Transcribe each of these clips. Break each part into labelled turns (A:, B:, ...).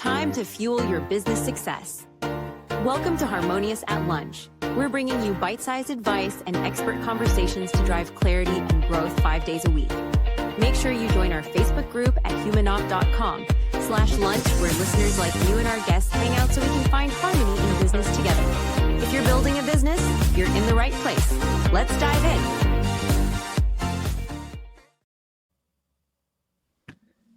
A: time to fuel your business success. Welcome to Harmonious at Lunch. We're bringing you bite-sized advice and expert conversations to drive clarity and growth 5 days a week. Make sure you join our Facebook group at humanopt.com/lunch, where listeners like you and our guests hang out so we can find harmony in business together. If you're building a business, you're in the right place. Let's dive in.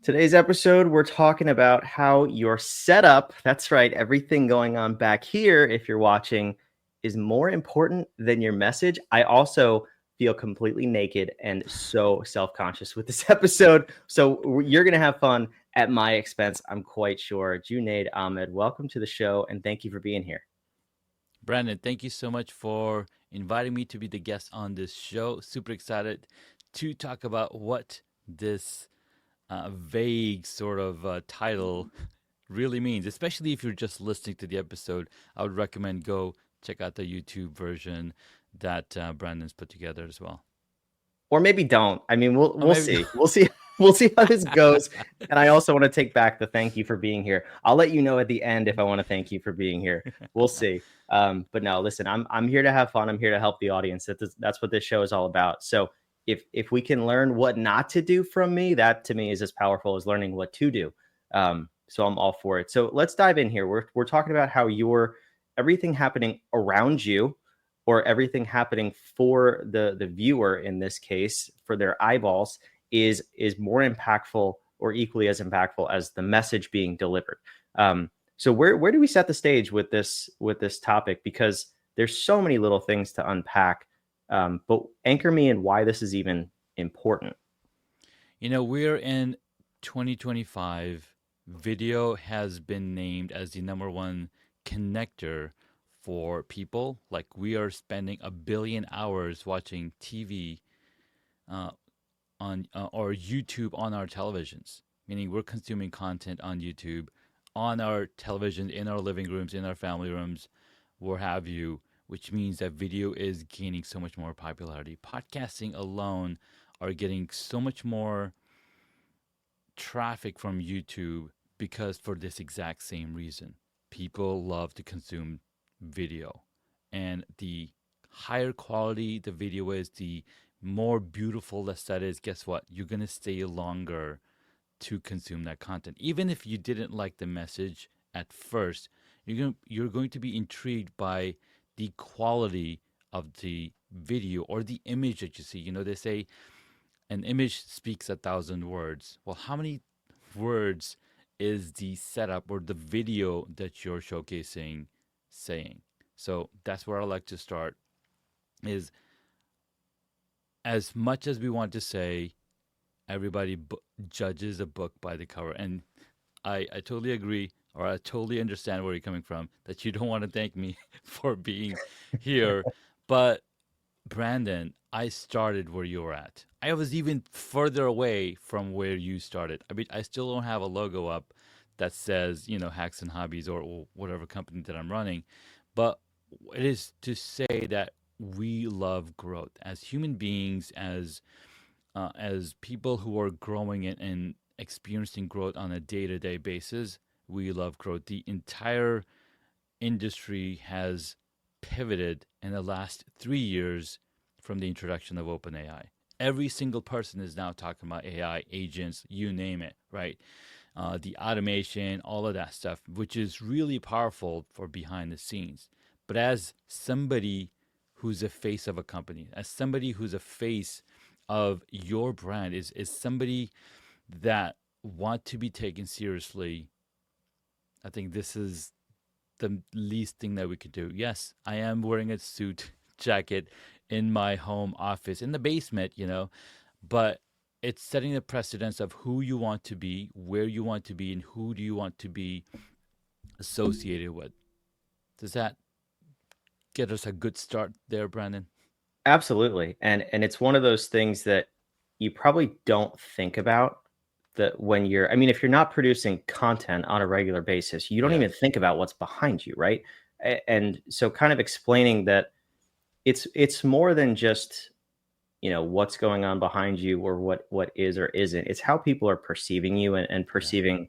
B: Today's episode, we're talking about how your setup, that's right, everything going on back here, if you're watching, is more important than your message. I also feel completely naked and so self-conscious with this episode. So you're going to have fun at my expense, I'm quite sure. Junaid Ahmed, welcome to the show, and thank you for being here.
C: Brandon, thank you so much for inviting me to be the guest on this show. Super excited to talk about what this vague sort of title really means, especially if you're just listening to the episode. I would recommend go check out the YouTube version that Brandon's put together as well.
B: Or maybe don't. I mean, we'll see. We'll see how this goes. And I also want to take back the thank you for being here. I'll let you know at the end if I want to thank you for being here. We'll see. But no, listen, I'm here to have fun. I'm here to help the audience. That's what this show is all about. So if we can learn what not to do from me, that to me is as powerful as learning what to do. So I'm all for it. So let's dive in here. We're talking about how everything happening around you, or everything happening for the viewer in this case, for their eyeballs, is more impactful or equally as impactful as the message being delivered. So where do we set the stage with this topic? Because there's so many little things to unpack. But anchor me in why this is even important.
C: You know, we're in 2025. Video has been named as the number one connector for people. Like, we are spending 1 billion hours watching TV or YouTube on our televisions, meaning we're consuming content on YouTube, on our television, in our living rooms, in our family rooms, where have you, which means that video is gaining so much more popularity. Podcasting alone are getting so much more traffic from YouTube because for this exact same reason. People love to consume video. And the higher quality the video is, the more beautiful the set is, guess what? You're going to stay longer to consume that content. Even if you didn't like the message at first, you're going to be intrigued by the quality of the video or the image that you see. You know, they say an image speaks 1,000 words. Well, how many words is the setup or the video that you're showcasing saying? So that's where I like to start, is as much as we want to say everybody judges a book by the cover. And I totally agree, or I totally understand where you're coming from, that you don't want to thank me for being here. But Brandon, I started where you were at. I was even further away from where you started. I mean, I still don't have a logo up that says, you know, Hacks and Hobbies or whatever company that I'm running. But it is to say that we love growth as human beings, as people who are growing and experiencing growth on a day-to-day basis. We love growth. The entire industry has pivoted in the last 3 years from the introduction of OpenAI. Every single person is now talking about AI, agents, you name it, right? The automation, all of that stuff, which is really powerful for behind the scenes. But as somebody who's a face of a company, as somebody who's a face of your brand, is somebody that want to be taken seriously, I think this is the least thing that we could do. Yes, I am wearing a suit jacket in my home office, in the basement, you know, but it's setting the precedence of who you want to be, where you want to be, and who do you want to be associated with. Does that get us a good start there, Brandon?
B: Absolutely. And it's one of those things that you probably don't think about, that when if you're not producing content on a regular basis, you don't even think about what's behind you, right? And so kind of explaining that it's more than just, you know, what's going on behind you or what is or isn't. It's how people are perceiving you and perceiving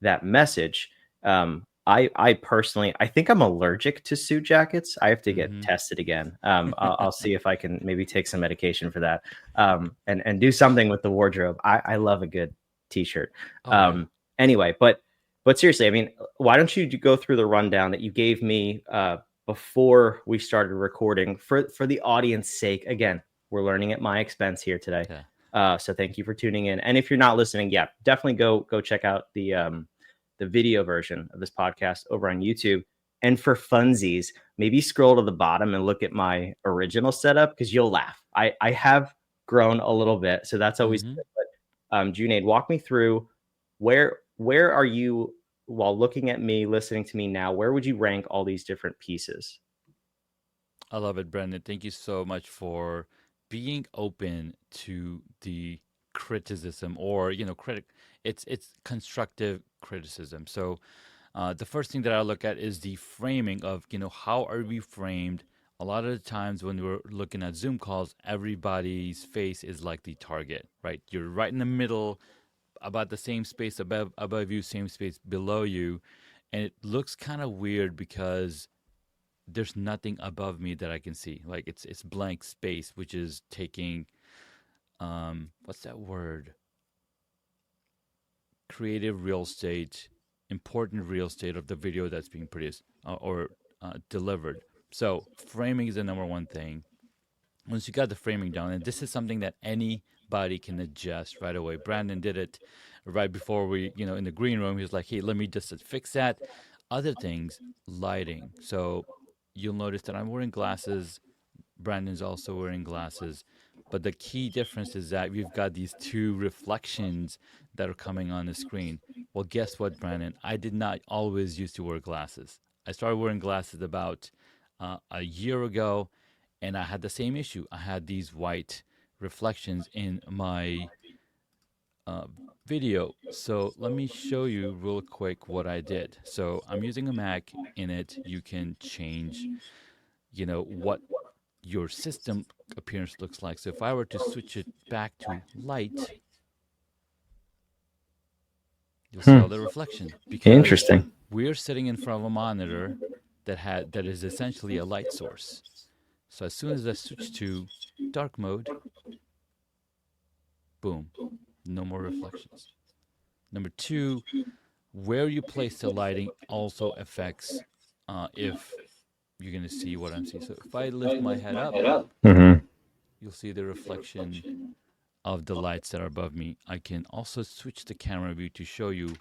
B: that message. I personally, I think I'm allergic to suit jackets. I have to get tested again. I'll see if I can maybe take some medication for that, and do something with the wardrobe. I love a good t-shirt. Anyway, but seriously, I mean, why don't you go through the rundown that you gave me before we started recording for the audience sake? Again, we're learning at my expense here today. So thank you for tuning in. And if you're not listening, yeah, definitely go check out the video version of this podcast over on YouTube. And for funsies, maybe scroll to the bottom and look at my original setup, because you'll laugh. I have grown a little bit, so that's always good. But Junaid, walk me through where are you, while looking at me, listening to me now, where would you rank all these different pieces?
C: I love it, Brendan. Thank you so much for being open to the criticism, or it's constructive criticism. So the first thing that I look at is the framing of, how are we framed? A lot of the times when we're looking at Zoom calls, everybody's face is like the target, right? You're right in the middle, about the same space above you, same space below you, and it looks kind of weird because there's nothing above me that I can see. Like it's blank space, which is taking what's that word? Creative real estate, important real estate of the video that's being produced or delivered. So framing is the number one thing. Once you got the framing down, and this is something that anybody can adjust right away. Brandon did it right before we, in the green room. He was like, hey, let me just fix that. Other things, lighting. So you'll notice that I'm wearing glasses. Brandon's also wearing glasses. But the key difference is that we've got these two reflections that are coming on the screen. Well, guess what, Brandon? I did not always used to wear glasses. I started wearing glasses about a year ago, and I had the same issue. I had these white reflections in my video. So let me show you real quick what I did. So I'm using a Mac. In it, you can change, what your system appearance looks like. So if I were to switch it back to light, you'll see all the reflection. Because
B: Interesting.
C: we're sitting in front of a monitor that is essentially a light source. So as soon as I switch to dark mode, boom, no more reflections. Number two, where you place the lighting also affects if you're going to see what I'm seeing. So if I lift my head up, you'll see the reflection of the lights that are above me. I can also switch the camera view to show you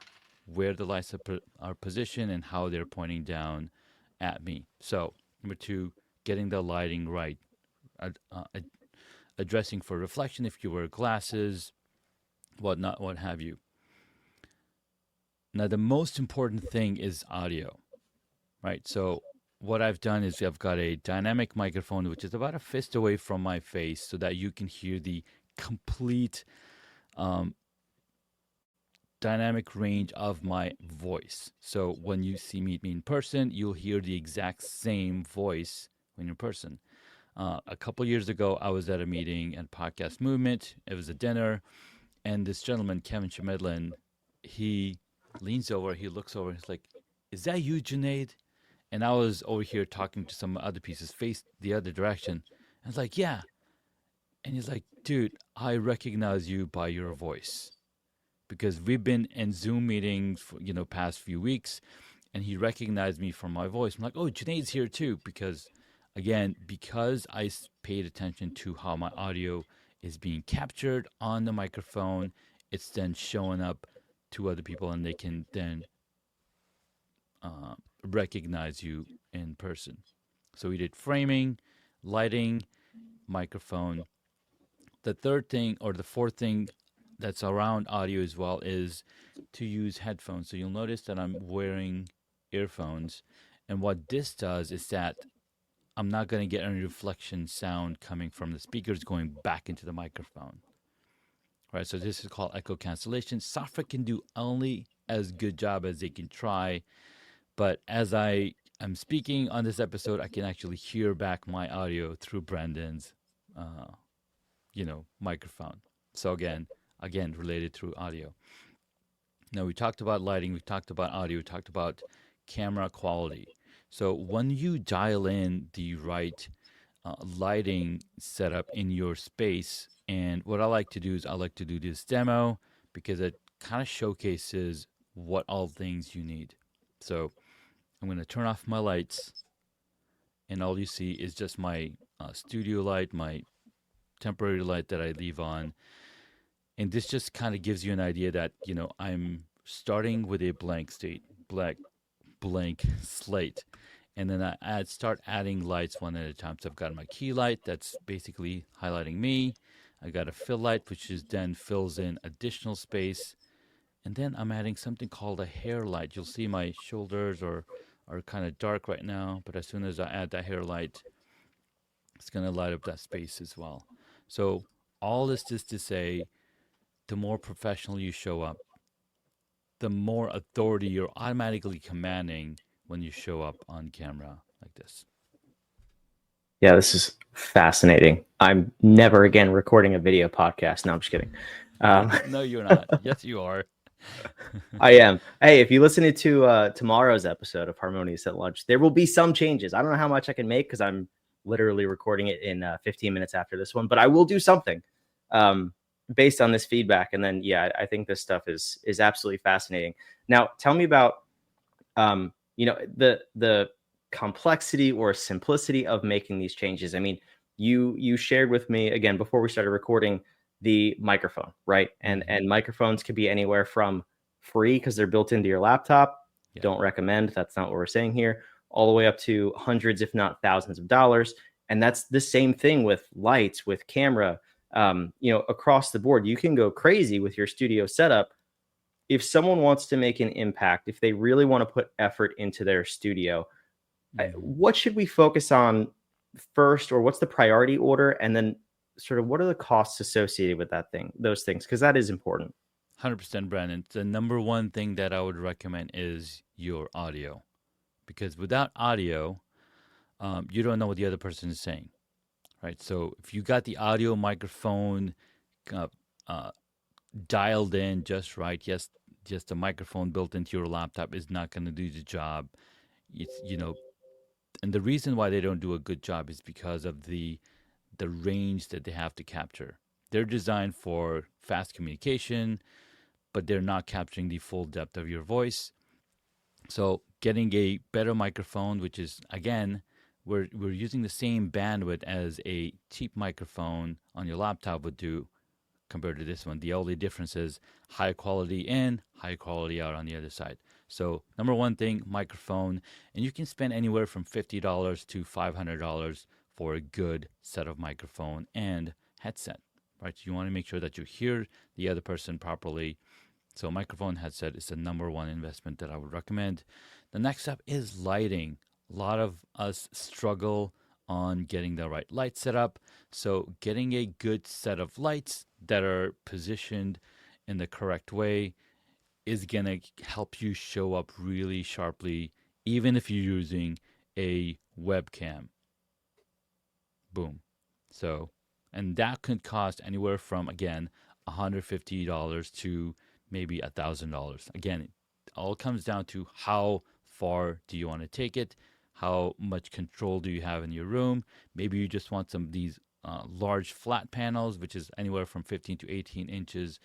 C: where the lights are positioned and how they're pointing down at me. So number two, getting the lighting right. Addressing for reflection if you wear glasses, whatnot, what have you. Now, the most important thing is audio, right? So what I've done is I've got a dynamic microphone, which is about a fist away from my face, so that you can hear the complete dynamic range of my voice. So when you see me in person, you'll hear the exact same voice when you're in person. A couple years ago, I was at a meeting at Podcast Movement. It was a dinner, and this gentleman, Kevin Schmidlin, he leans over, he looks over, he's like, "Is that you, Junaid?" And I was over here talking to some other pieces, faced the other direction. I was like, "Yeah." And he's like, "Dude, I recognize you by your voice." Because we've been in Zoom meetings for, past few weeks, and he recognized me from my voice. I'm like, "Oh, Junaid's here too." Because, again, because I paid attention to how my audio is being captured on the microphone, it's then showing up to other people, and they can then recognize you in person. So we did framing, lighting, microphone. The third thing, or the fourth thing that's around audio as well, is to use headphones. So you'll notice that I'm wearing earphones, and what this does is that I'm not going to get any reflection sound coming from the speakers going back into the microphone. Right, so this is called echo cancellation. Software can do only as good job as they can try, but as I am speaking on this episode, I can actually hear back my audio through Brandon's, microphone. So again, related through audio. Now, we talked about lighting, we talked about audio, we talked about camera quality. So when you dial in the right lighting setup in your space, and what I like to do is I like to do this demo because it kind of showcases what all things you need. So I'm going to turn off my lights, and all you see is just my studio light, my temporary light that I leave on. And this just kind of gives you an idea that, I'm starting with a blank slate. And then I'd start adding lights one at a time. So I've got my key light that's basically highlighting me. I got a fill light, which is then fills in additional space. And then I'm adding something called a hair light. You'll see my shoulders are kind of dark right now, but as soon as I add that hair light, it's going to light up that space as well. So all this is to say, the more professional you show up, the more authority you're automatically commanding when you show up on camera like this.
B: Yeah, this is fascinating. I'm never again recording a video podcast. No, I'm just kidding.
C: No, you're not. Yes, you are.
B: I am. Hey, if you listen to tomorrow's episode of Harmonious at Lunch, there will be some changes. I don't know how much I can make because I'm literally recording it in 15 minutes after this one, but I will do something based on this feedback. And then, yeah, I think this stuff is absolutely fascinating. Now, tell me about the complexity or simplicity of making these changes. I mean, you shared with me again before we started recording the microphone, right? And microphones could be anywhere from free because they're built into your laptop. Yeah. Don't recommend. That's not what we're saying here. All the way up to hundreds, if not thousands of dollars. And that's the same thing with lights, with camera, across the board. You can go crazy with your studio setup. If someone wants to make an impact, if they really want to put effort into their studio, what should we focus on first, or what's the priority order? And then sort of what are the costs associated with those things? Because that is important.
C: 100%, Brandon. The number one thing that I would recommend is your audio. Because without audio, you don't know what the other person is saying, right? So if you got the audio microphone dialed in just right, yes, just a microphone built into your laptop is not going to do the job. It's, and the reason why they don't do a good job is because of the range that they have to capture. They're designed for fast communication, but they're not capturing the full depth of your voice. So getting a better microphone, which is, again, we're using the same bandwidth as a cheap microphone on your laptop would do compared to this one. The only difference is high quality in, high quality out on the other side. So number one thing, microphone. And you can spend anywhere from $50 to $500 for a good set of microphone and headset, right? You want to make sure that you hear the other person properly. So microphone, headset is the number one investment that I would recommend. The next step is lighting. A lot of us struggle on getting the right light set up. So getting a good set of lights that are positioned in the correct way is going to help you show up really sharply, even if you're using a webcam. Boom. So, and that could cost anywhere from, again, $150 to maybe $1,000. Again, it all comes down to how far do you want to take it? How much control do you have in your room? Maybe you just want some of these large flat panels, which is anywhere from 15 to 18 inches.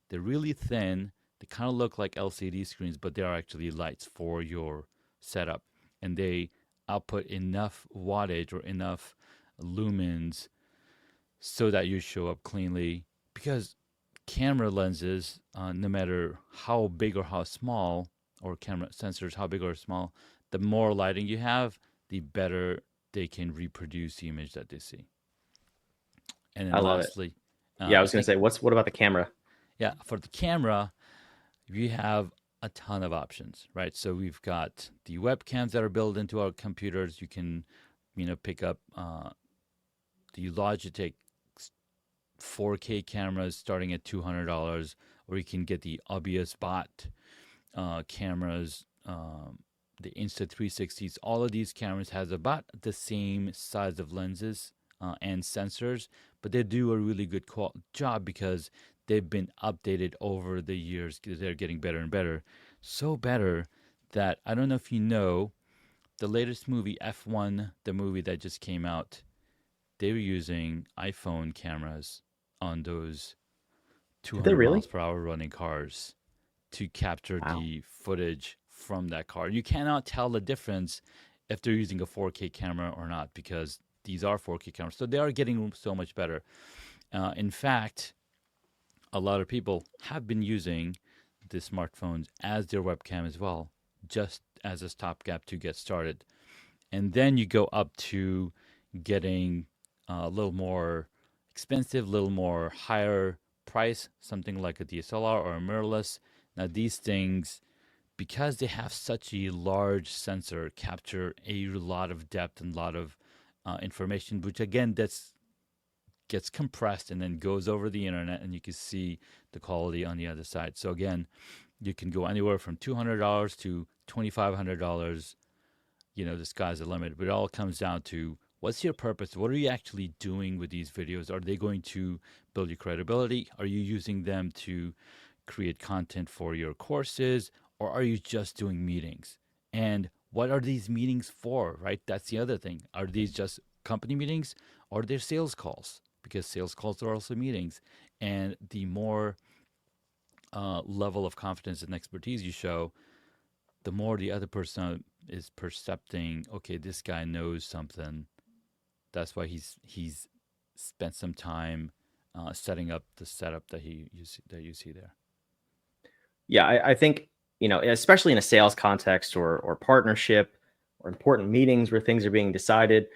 C: They're really thin. They kind of look like LCD screens, but they are actually lights for your setup. And they output enough wattage or enough lumens so that you show up cleanly. Because camera lenses, no matter how big or how small, or camera sensors, how big or small, the more lighting you have, the better they can reproduce the image that they see. And then lastly,
B: I was going to say, what about the camera?
C: Yeah, for the camera, we have a ton of options, right? So we've got the webcams that are built into our computers. You can, pick up the Logitech 4K cameras starting at $200, or you can get the obvious bot cameras, the Insta360s. All of these cameras has about the same size of lenses and sensors, but they do a really good job because they've been updated over the years. They're getting better and better. So better that I don't know if you know, the latest movie, F1, the movie that just came out, they were using iPhone cameras on those
B: Did they
C: 200
B: really?
C: miles per hour running cars to capture
B: Wow.
C: the footage from that car. You cannot tell the difference if they're using a 4K camera or not, because these are 4K cameras. So they are getting so much better. In fact, a lot of people have been using the smartphones as their webcam as well, just as a stopgap to get started. And then you go up to getting a little more expensive, a little more higher price, something like a DSLR or a mirrorless. Now these things, because they have such a large sensor, capture a lot of depth and a lot of information, which again, gets compressed and then goes over the internet, and you can see the quality on the other side. So again, you can go anywhere from $200 to $2,500. The sky's the limit. But it all comes down to, what's your purpose? What are you actually doing with these videos? Are they going to build your credibility? Are you using them to create content for your courses? Or are you just doing meetings? And what are these meetings for, right? That's the other thing. Are these just company meetings, or are they sales calls? Because sales calls are also meetings. And the more level of confidence and expertise you show, the more the other person is percepting, okay, this guy knows something. That's why he's spent some time setting up the setup that you see there.
B: Yeah, I think, especially in a sales context or partnership or important meetings where things are being decided,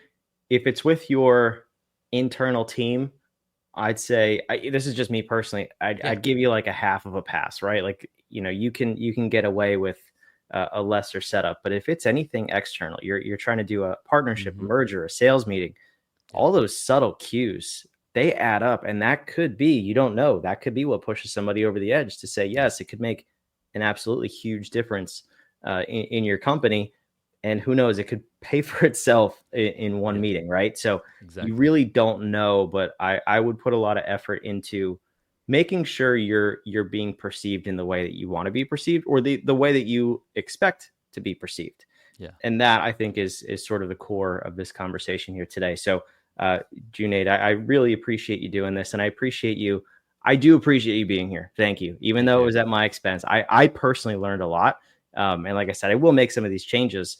B: if it's with your internal team, I'd say, this is just me personally, I'd give you like a half of a pass, right? Like, you can get away with a lesser setup, but if it's anything external, you're trying to do a partnership, a merger, a sales meeting, all those subtle cues, they add up, and that could be, you don't know, that could be what pushes somebody over the edge to say, yes, it could make an absolutely huge difference in your company. And who knows, it could pay for itself in one meeting, right? So you really don't know, but I would put a lot of effort into making sure you're being perceived in the way that you want to be perceived, or the way that you expect to be perceived.
C: Yeah.
B: And that, I think, is sort of the core of this conversation here today. So Junaid, I really appreciate you doing this, and I do appreciate you being here. Thank you. Even though it was at my expense, I personally learned a lot. And like I said, I will make some of these changes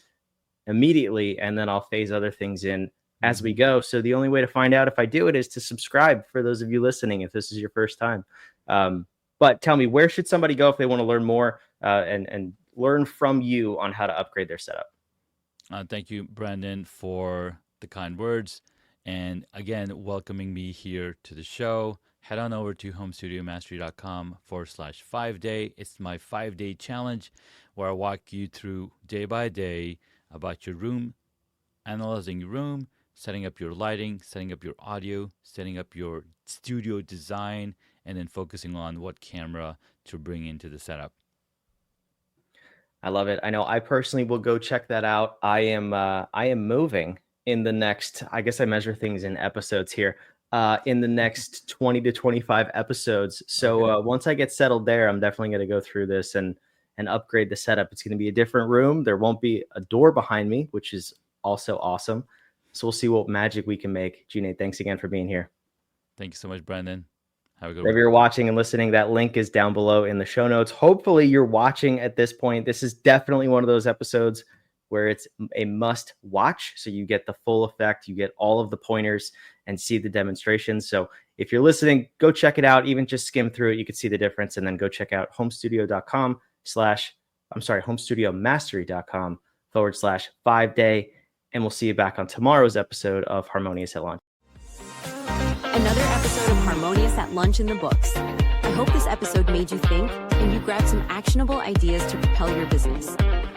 B: immediately, and then I'll phase other things in as we go. So the only way to find out if I do it is to subscribe, for those of you listening, if this is your first time. But tell me, where should somebody go if they want to learn more and learn from you on how to upgrade their setup?
C: Thank you, Brandon, for the kind words. And again, welcoming me here to the show. Head on over to homestudiomastery.com/5-day. It's my 5-day challenge where I walk you through day by day about your room, analyzing your room, setting up your lighting, setting up your audio, setting up your studio design, and then focusing on what camera to bring into the setup.
B: I love it. I know I personally will go check that out. I am moving in the next, I guess I measure things in episodes here, in the next 20 to 25 episodes. So once I get settled there, I'm definitely going to go through this and upgrade the setup. It's going to be a different room. There won't be a door behind me, which is also awesome. So we'll see what magic we can make. Junaid, thanks again for being here.
C: Thank you so much, Brandon. Have a good one.
B: If you're watching and listening, that link is down below in the show notes. Hopefully you're watching at this point. This is definitely one of those episodes where it's a must watch. So you get the full effect, you get all of the pointers and see the demonstrations. So if you're listening, go check it out. Even just skim through it, you can see the difference. And then go check out homestudiomastery.com/5-day. And we'll see you back on tomorrow's episode of Harmonious at Lunch.
A: Another episode of Harmonious at Lunch in the books. I hope this episode made you think and you grabbed some actionable ideas to propel your business.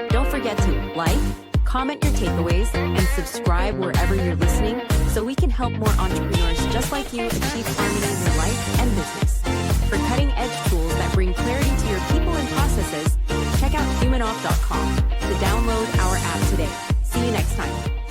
A: Don't forget to like, comment your takeaways, and subscribe wherever you're listening so we can help more entrepreneurs just like you achieve harmony in their life and business. For cutting-edge tools that bring clarity to your people and processes, check out humanoff.com to download our app today. See you next time.